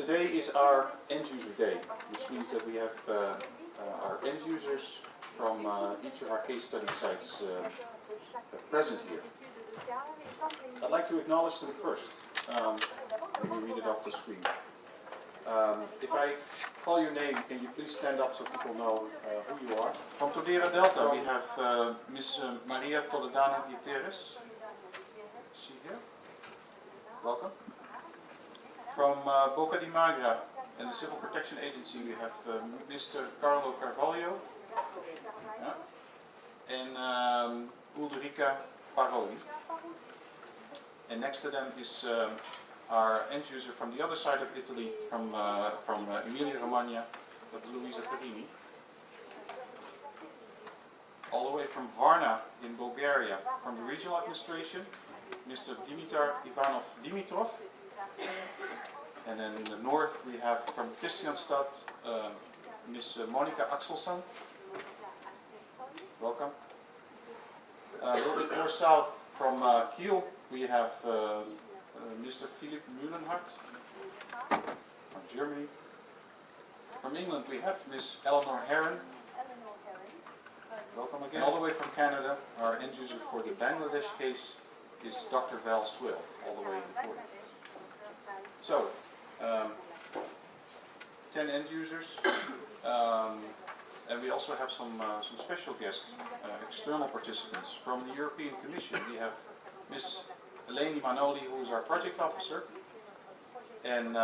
Today is our end user day, which means that we have our end users from each of our case study sites present here. I'd like to acknowledge them first. Let me read it off the screen. If I call your name, can you please stand up so people know who you are? From Dongeren Delta, we have Miss Maria Toledano Gutierrez. Is she here? Welcome. From Boca di Magra and the Civil Protection Agency, we have Mr. Carlo Carvalho and Ulrika Paroli. And next to them is our end user from the other side of Italy, from Emilia-Romagna, Dr. Luisa Perini. All the way from Varna in Bulgaria, from the regional administration, Mr. Dimitar Ivanov Dimitrov. And then in the north we have from Christianstad, Ms. Monica Axelson. Welcome. A little bit more south from Kiel we have Mr. Philip Mühlenhardt from Germany. From England we have Ms. Eleanor Heron. Welcome again. All the way from Canada, our end user for the Bangladesh case is Dr. Val Swill, all the way in the corner. So, 10 end users, and we also have some special guests, external participants. From the European Commission, we have Ms. Eleni Manoli, who is our project officer, and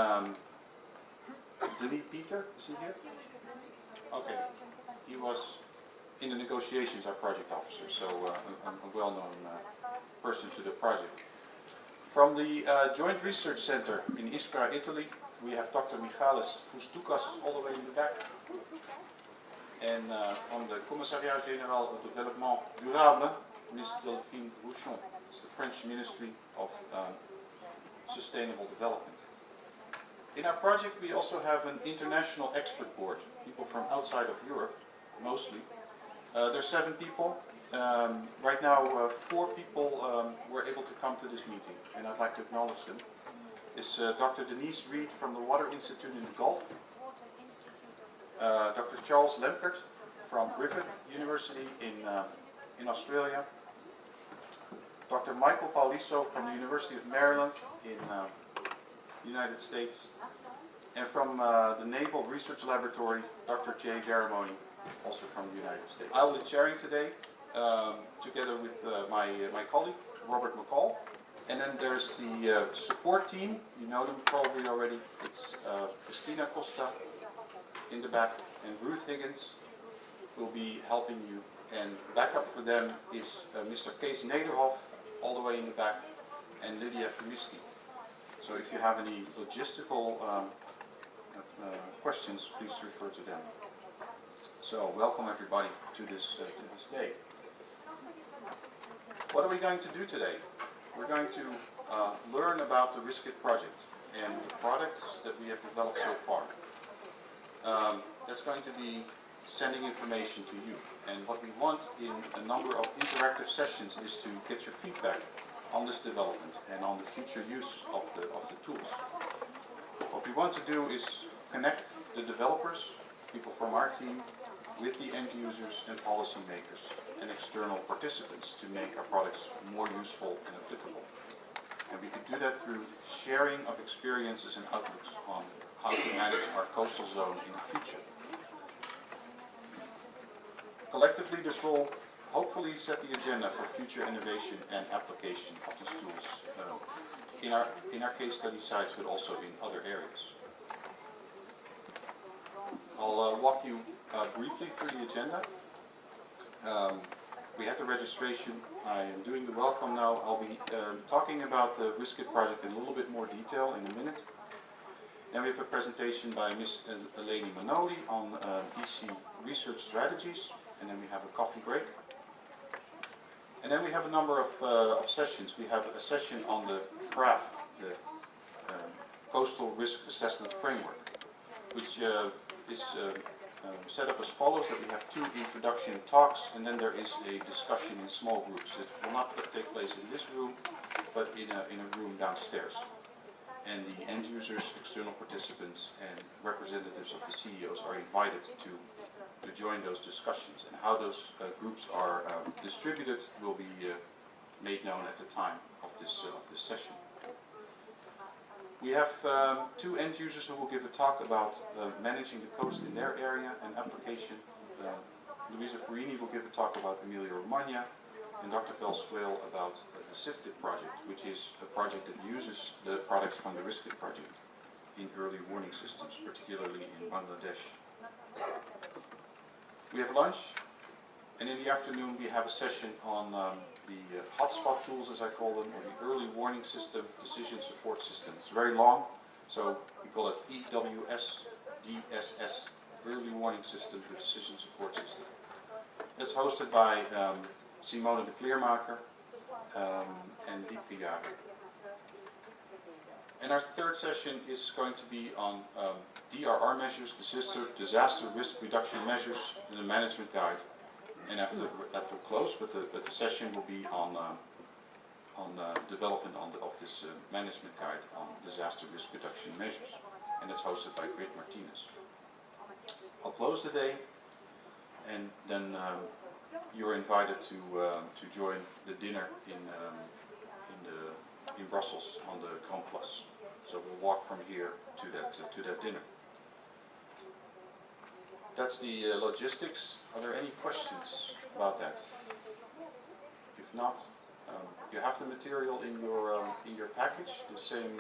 Denis Peter, is he here? Okay, he was in the negotiations, our project officer, so a well-known person to the project. From the Joint Research Center in Ispra, Italy, we have Dr. Michalis Foustukas all the way in the back. And from the Commissariat Général au Développement Durable, Ms. Delphine Bouchon. It's the French Ministry of Sustainable Development. In our project, we also have an international expert board, people from outside of Europe, mostly. There's 7 people. Right now, 4 people were able to come to this meeting, and I'd like to acknowledge them. It's Dr. Denise Reed from the Water Institute in the Gulf, Dr. Charles Lempert from Griffith University in Australia, Dr. Michael Pauliso from the University of Maryland in the United States, and from the Naval Research Laboratory, Dr. Jay Garamoni, also from the United States. I will be chairing today, together with my colleague, Robert McCall. And then there's the support team. You know them probably already. It's Christina Costa in the back, and Ruth Higgins will be helping you. And backup for them is Mr. Kees Nederhoff, all the way in the back, and Lydia Kamiski. So if you have any logistical questions, please refer to them. So welcome everybody to this day. What are we going to do today? We're going to learn about the RISC-KIT project and the products that we have developed so far. That's going to be sending information to you. And what we want in a number of interactive sessions is to get your feedback on this development and on the future use of the tools. What we want to do is connect the developers, people from our team, with the end users and policymakers and external participants to make our products more useful and applicable. And we can do that through sharing of experiences and outlooks on how to manage our coastal zone in the future. Collectively, this will hopefully set the agenda for future innovation and application of these tools in our case study sites, but also in other areas. I'll walk you briefly through the agenda. We had the registration. I am doing the welcome now. I'll be talking about the RISC-KIT project in a little bit more detail in a minute. Then we have a presentation by Ms. Eleni Manoli on EC research strategies, and then we have a coffee break. And then we have a number of sessions. We have a session on the CRAF, the Coastal Risk Assessment Framework, which is set up as follows: that we have 2 introduction talks, and then there is a discussion in small groups. It will not take place in this room, but in a room downstairs. and the end users, external participants, and representatives of the CEOs are invited to join those discussions. And how those groups are distributed will be made known at the time of this session. We have two end users who will give a talk about managing the coast in their area and application. Luisa Perini will give a talk about Emilia-Romagna, and Dr. Velsquale about the SIFTIP project, which is a project that uses the products from the RISC-KIT project in early warning systems, particularly in Bangladesh. We have lunch, and in the afternoon we have a session on the hotspot tools, as I call them, or the early warning system decision support system. It's very long, so we call it EWS DSS, early warning system, the decision support system. It's hosted by Simone de Kleermaker and Diepke Jager. And our third session is going to be on DRR measures, disaster risk reduction measures, and the management guide. And after that will close, but the session will be on development of this management guide on disaster risk reduction measures. And it's hosted by Grit Martinez. I'll close the day, and then you're invited to join the dinner in Brussels on the Grand Place. So we'll walk from here to that dinner. That's the logistics. Are there any questions about that? If not, you have the material in your package, the same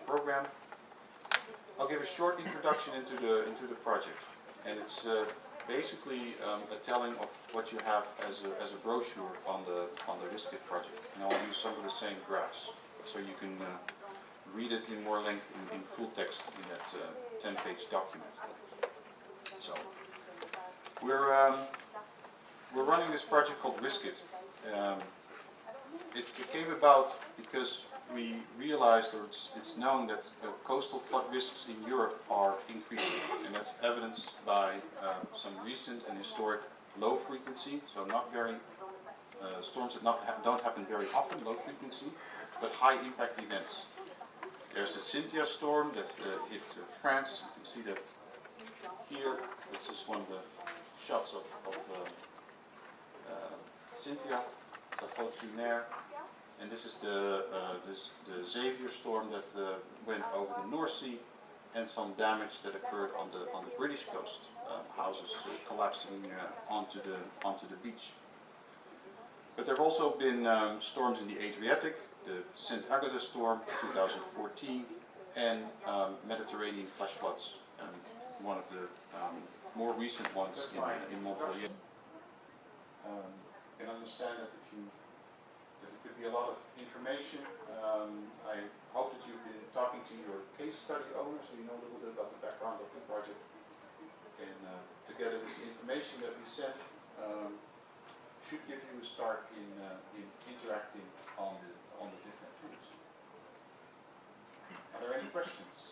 program. I'll give a short introduction into the project, and it's basically a telling of what you have as a brochure on the RISC-KIT project, and I'll use some of the same graphs so you can read it in more length in full text in that 10-page document. So we're running this project called RISC-KIT. It came about because we realized, or it's known, that coastal flood risks in Europe are increasing, and that's evidenced by some recent and historic low frequency, so not very storms that don't happen very often, low frequency, but high impact events. There's the Cynthia storm that hit France. You can see that here. This is one of the shots of Cynthia, the Fortunaire. And this is the Xavier storm that went over the North Sea, and some damage that occurred on the British coast, houses collapsing onto the beach. But there have also been storms in the Adriatic, the St. Agatha storm 2014, and Mediterranean flash floods, one of the more recent ones in Montpellier. You can understand that it could be a lot of information. I hope that you've been talking to your case study owner, so you know a little bit about the background of the project. And together with the information that we sent, should give you a start in interacting on the different tools. Are there any questions?